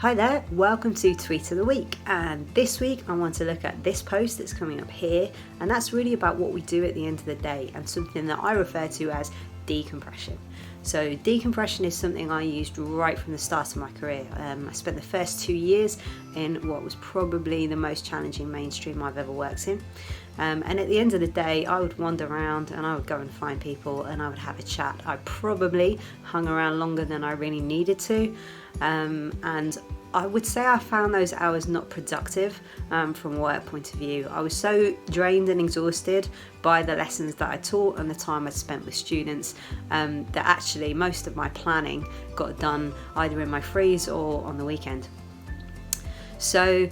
Hi there, welcome to Tweet of the Week, and this week I want to look at this post that's coming up here, and that's really about what we do at the end of the day and something that I refer to as decompression. So decompression is something I used right from the start of my career. I spent the first 2 years in what was probably the most challenging mainstream I've ever worked in. And at the end of the day, I would wander around and I would go and find people and I would have a chat. I probably hung around longer than I really needed to. And I would say I found those hours not productive from a work point of view. I was so drained and exhausted by the lessons that I taught and the time I spent with students that actually most of my planning got done either in my frees or on the weekend. So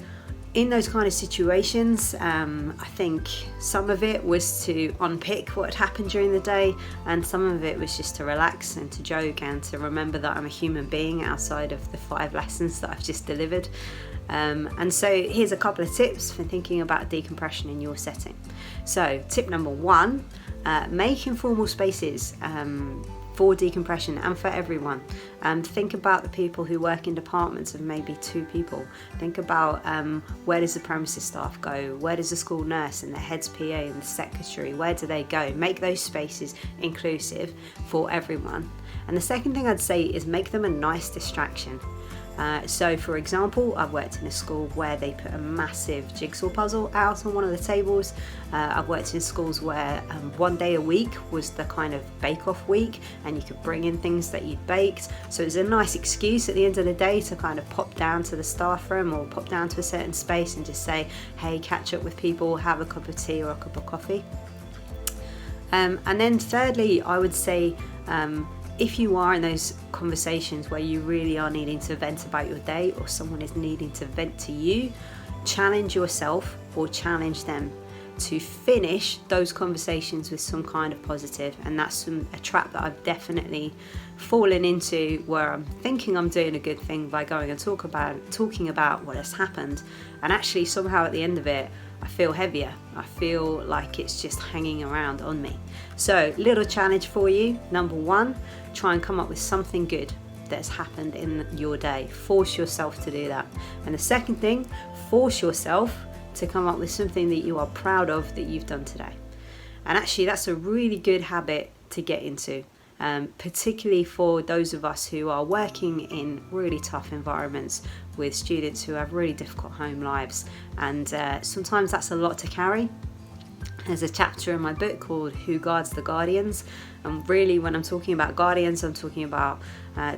in those kind of situations, I think some of it was to unpick what had happened during the day, and some of it was just to relax and to joke and to remember that I'm a human being outside of the 5 lessons that I've just delivered. And so here's a couple of tips for thinking about decompression in your setting. So tip number 1, make informal spaces for decompression and for everyone. Think about the people who work in departments of maybe 2 people. Think about where does the premises staff go? Where does the school nurse and the head's PA and the secretary, where do they go? Make those spaces inclusive for everyone. And the second thing I'd say is make them a nice distraction. So for example, I've worked in a school where they put a massive jigsaw puzzle out on one of the tables. I've worked in schools where 1 day a week was the kind of bake-off week and you could bring in things that you'd baked. So it was a nice excuse at the end of the day to kind of pop down to the staff room or pop down to a certain space and just say, hey, catch up with people, have a cup of tea or a cup of coffee. And then thirdly, I would say, if you are in those conversations where you really are needing to vent about your day or someone is needing to vent to you, challenge yourself or challenge them to finish those conversations with some kind of positive. And that's a trap that I've definitely fallen into, where I'm thinking I'm doing a good thing by going and talking about what has happened, and actually somehow at the end of it I feel heavier. I feel like it's just hanging around on me. So little challenge for you. Number 1, try and come up with something good that's happened in your day. Force yourself to do that. And the second thing, force yourself to come up with something that you are proud of that you've done today. And actually that's a really good habit to get into. Particularly for those of us who are working in really tough environments with students who have really difficult home lives, and sometimes that's a lot to carry. There's a chapter in my book called Who Guards the Guardians, and really when I'm talking about guardians, I'm talking about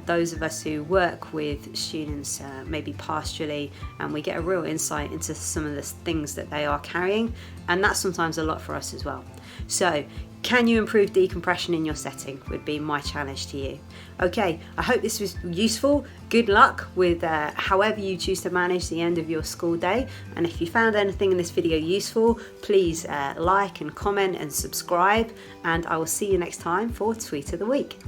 those of us who work with students maybe pastorally, and we get a real insight into some of the things that they are carrying, and that's sometimes a lot for us as well. So can you improve decompression in your setting would be my challenge to you. Okay, I hope this was useful. Good luck with however you choose to manage the end of your school day. And if you found anything in this video useful, please like and comment and subscribe. And I will see you next time for Tweet of the Week.